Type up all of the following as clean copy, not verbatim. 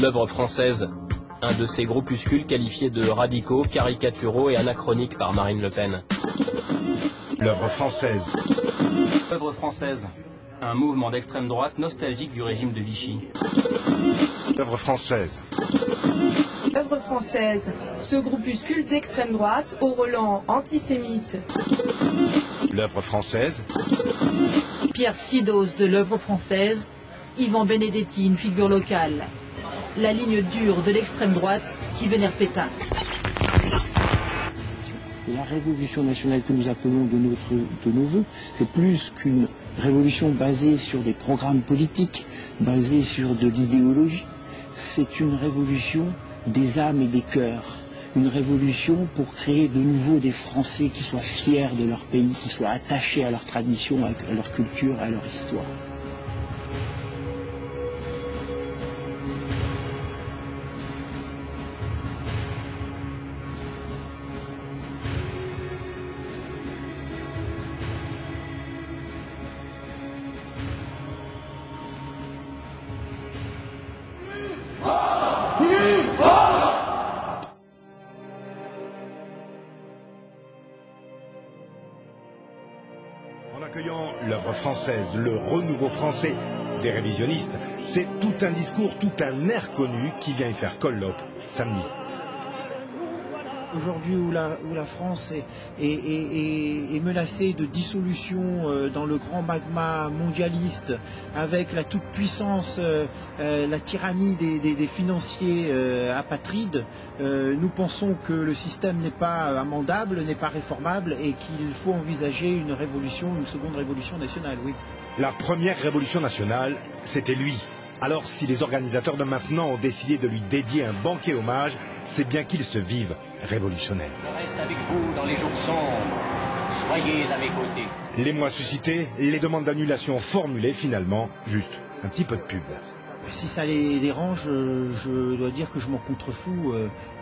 L'œuvre française, un de ces groupuscules qualifiés de radicaux, caricaturaux et anachroniques par Marine Le Pen. L'œuvre française. L'œuvre française, un mouvement d'extrême droite nostalgique du régime de Vichy. L'œuvre française. L'œuvre française, ce groupuscule d'extrême droite au relent antisémite. L'œuvre française. Pierre Sidos de l'œuvre française, Yvan Benedetti, une figure locale. La ligne dure de l'extrême droite qui vénère Pétain. La révolution nationale que nous appelons de nos voeux, c'est plus qu'une révolution basée sur des programmes politiques, basée sur de l'idéologie. C'est une révolution des âmes et des cœurs. Une révolution pour créer de nouveau des Français qui soient fiers de leur pays, qui soient attachés à leur tradition, à leur culture, à leur histoire. En accueillant l'œuvre française, le renouveau français des révisionnistes, c'est tout un discours, tout un air connu qui vient y faire colloque samedi. Aujourd'hui où la France est menacée de dissolution dans le grand magma mondialiste, avec la toute-puissance, la tyrannie des financiers apatrides, nous pensons que le système n'est pas amendable, n'est pas réformable et qu'il faut envisager une révolution, une seconde révolution nationale, oui. La première révolution nationale, c'était lui. Alors si les organisateurs de maintenant ont décidé de lui dédier un banquet hommage, c'est bien qu'ils se vivent révolutionnaires. Je reste avec vous dans les jours sombres. Soyez à mes côtés. L'émoi suscité, les demandes d'annulation formulées finalement, juste un petit peu de pub. Si ça les dérange, je dois dire que je m'en contrefous.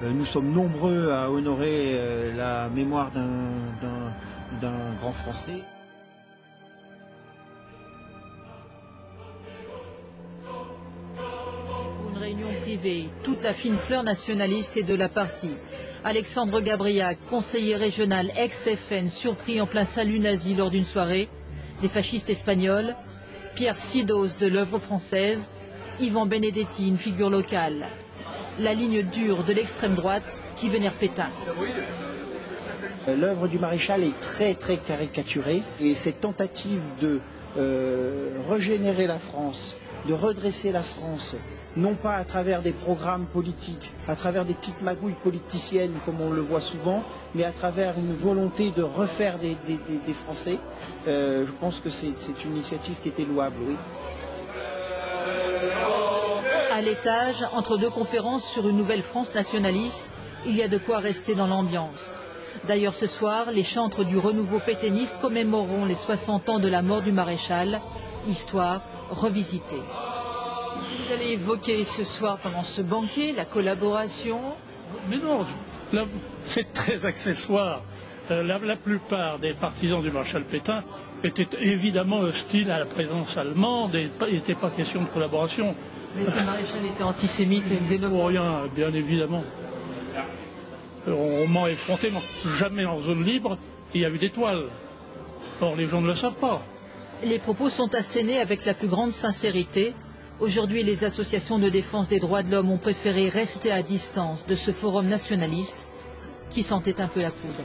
Nous sommes nombreux à honorer la mémoire d'un grand Français. Une réunion privée, toute la fine fleur nationaliste est de la partie. Alexandre Gabriac, conseiller régional ex-FN, surpris en plein salut nazi lors d'une soirée. Les fascistes espagnols. Pierre Sidos de l'œuvre française. Yvan Benedetti, une figure locale. La ligne dure de l'extrême droite qui vénère Pétain. L'œuvre du maréchal est très très caricaturée et cette tentative de régénérer la France, de redresser la France, non pas à travers des programmes politiques, à travers des petites magouilles politiciennes comme on le voit souvent, mais à travers une volonté de refaire des Français. Je pense que c'est une initiative qui était louable, oui. À l'étage, entre deux conférences sur une nouvelle France nationaliste, il y a de quoi rester dans l'ambiance. D'ailleurs, ce soir, les chantres du renouveau pétainiste commémoreront les 60 ans de la mort du maréchal, histoire revisitée. Vous allez évoquer ce soir pendant ce banquet la collaboration. Mais non, c'est très accessoire. La plupart des partisans du maréchal Pétain étaient évidemment hostiles à la présence allemande et il n'était pas question de collaboration. Mais est-ce que le maréchal était antisémite et xénophobe? Pour rien, bien évidemment. On ment effrontément. Jamais en zone libre, il y a eu des toiles. Or, les gens ne le savent pas. Les propos sont assénés avec la plus grande sincérité. Aujourd'hui, les associations de défense des droits de l'homme ont préféré rester à distance de ce forum nationaliste qui sentait un peu la poudre.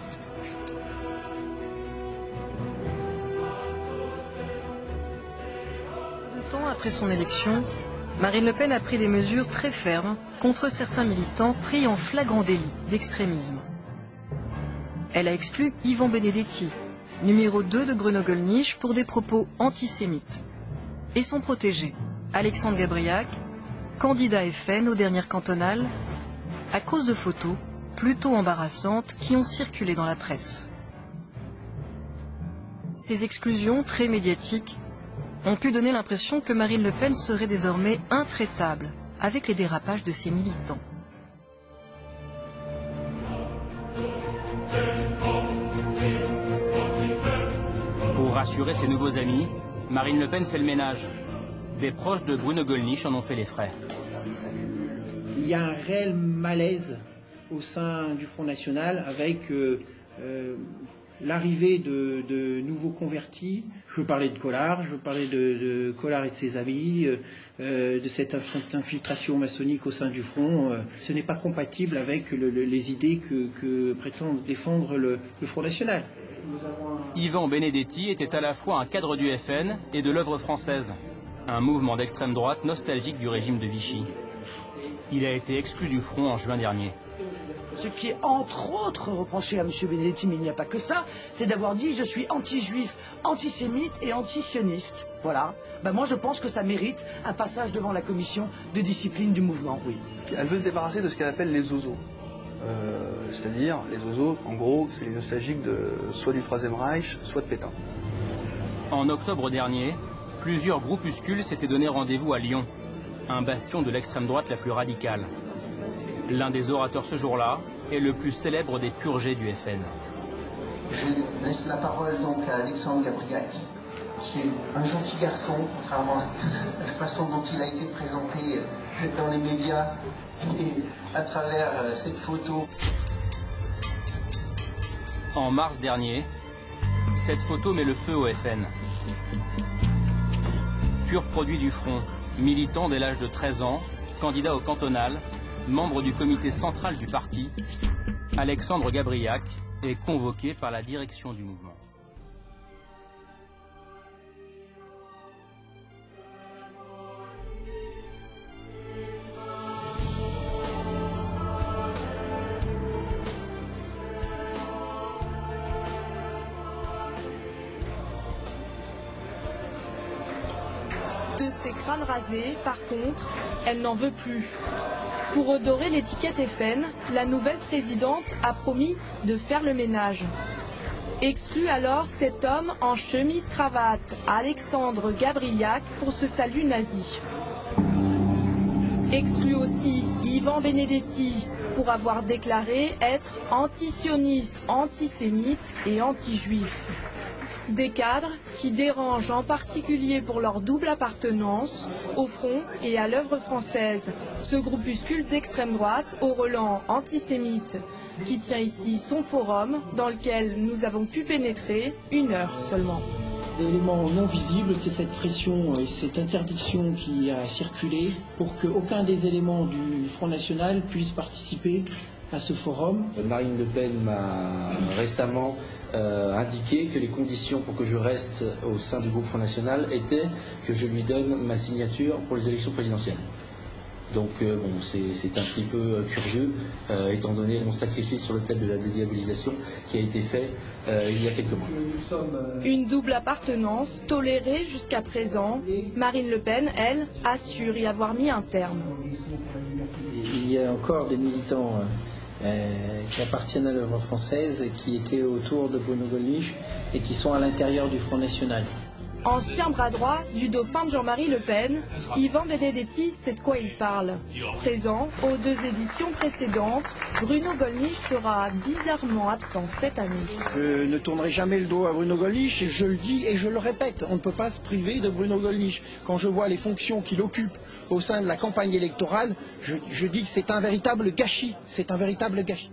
2 ans après son élection, Marine Le Pen a pris des mesures très fermes contre certains militants pris en flagrant délit d'extrémisme. Elle a exclu Yvan Benedetti, numéro 2 de Bruno Gollnisch, pour des propos antisémites. Et son protégé, Alexandre Gabriac, candidat FN aux dernières cantonales, à cause de photos plutôt embarrassantes qui ont circulé dans la presse. Ces exclusions très médiatiques ont pu donner l'impression que Marine Le Pen serait désormais intraitable avec les dérapages de ses militants. Pour rassurer ses nouveaux amis, Marine Le Pen fait le ménage. Des proches de Bruno Gollnisch en ont fait les frais. Il y a un réel malaise au sein du Front National avec l'arrivée de nouveaux convertis. Je veux parler de Collard, je veux parler de Collard et de ses amis, de cette infiltration maçonnique au sein du Front. Ce n'est pas compatible avec les idées que prétend défendre le Front National. Yvan Benedetti était à la fois un cadre du FN et de l'œuvre française, un mouvement d'extrême droite nostalgique du régime de Vichy. Il a été exclu du Front en juin dernier. Ce qui est entre autres reproché à M. Benedetti, mais il n'y a pas que ça, c'est d'avoir dit je suis anti-juif, antisémite et anti-sioniste. Voilà. Ben moi je pense que ça mérite un passage devant la commission de discipline du mouvement, oui. Elle veut se débarrasser de ce qu'elle appelle les zozos. C'est-à-dire, les zozos, en gros, c'est les nostalgiques soit du Troisième Reich, soit de Pétain. En octobre dernier, plusieurs groupuscules s'étaient donné rendez-vous à Lyon, un bastion de l'extrême droite la plus radicale. L'un des orateurs ce jour-là est le plus célèbre des purgés du FN. Je laisse la parole donc à Alexandre Gabriac, qui est un gentil garçon, contrairement à la façon dont il a été présenté dans les médias et à travers cette photo. En mars dernier, cette photo met le feu au FN. Pur produit du Front, militant dès l'âge de 13 ans, candidat au cantonal, membre du comité central du parti, Alexandre Gabriac est convoqué par la direction du mouvement. De ses crânes rasés, par contre, elle n'en veut plus. Pour redorer l'étiquette FN, la nouvelle présidente a promis de faire le ménage. Exclut alors cet homme en chemise-cravate, Alexandre Gabriac, pour ce salut nazi. Exclut aussi Yvan Benedetti, pour avoir déclaré être antisioniste, antisémite et anti-juif. Des cadres qui dérangent en particulier pour leur double appartenance au Front et à l'œuvre française, ce groupuscule d'extrême droite au relent antisémite qui tient ici son forum dans lequel nous avons pu pénétrer 1 heure seulement. L'élément non visible, c'est cette pression et cette interdiction qui a circulé pour qu'aucun des éléments du Front National puisse participer à ce forum. Marine Le Pen m'a récemment indiqué que les conditions pour que je reste au sein du groupe Front National étaient que je lui donne ma signature pour les élections présidentielles. Donc bon, c'est un petit peu curieux, étant donné mon sacrifice sur le thème de la dédiabolisation qui a été fait il y a quelques mois. Une double appartenance tolérée jusqu'à présent. Marine Le Pen, elle, assure y avoir mis un terme. Il y a encore des militants qui appartiennent à l'œuvre française et qui étaient autour de Bruno Gollnisch et qui sont à l'intérieur du Front National. Ancien bras droit du dauphin de Jean-Marie Le Pen, Yvan Benedetti sait de quoi il parle. Présent aux 2 éditions précédentes, Bruno Gollnisch sera bizarrement absent cette année. Je ne tournerai jamais le dos à Bruno Gollnisch, je le dis et je le répète, on ne peut pas se priver de Bruno Gollnisch. Quand je vois les fonctions qu'il occupe au sein de la campagne électorale, je dis que c'est un véritable gâchis. C'est un véritable gâchis.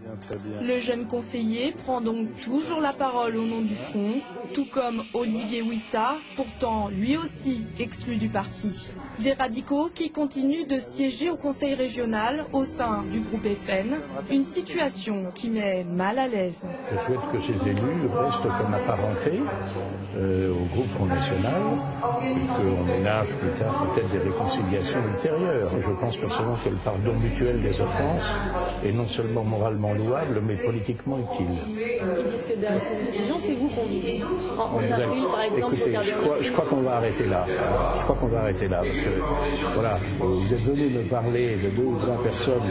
Le jeune conseiller prend donc toujours la parole au nom du Front, tout comme Olivier Wissart, pourtant lui aussi exclu du parti. Des radicaux qui continuent de siéger au conseil régional au sein du groupe FN, une situation qui met mal à l'aise. Je souhaite que ces élus restent comme apparentés au groupe Front National et qu'on ménage plus tard peut-être des réconciliations ultérieures. Je pense personnellement que le pardon mutuel des offenses est non seulement moralement louable, mais politiquement utile. Ils disent que derrière ces exclusions, c'est vous qu'on vise. On a par exemple, écoutez, je crois qu'on va arrêter là. Je crois qu'on va arrêter là. Parce que, voilà, vous êtes venu me parler de 2 ou 3 personnes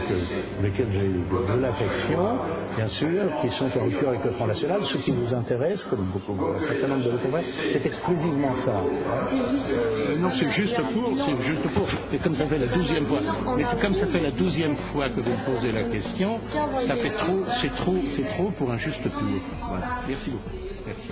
lesquelles j'ai de l'affection, bien sûr, qui sont en rupture avec le Front National. Ce qui vous intéresse, comme beaucoup, un certain nombre de vos confrères, c'est exclusivement ça. Non, c'est juste pour, et comme ça fait la 12e fois, mais c'est comme ça fait la 12e fois que vous me posez la question, ça fait trop, c'est trop pour un juste pour. Voilà. Merci beaucoup. Merci.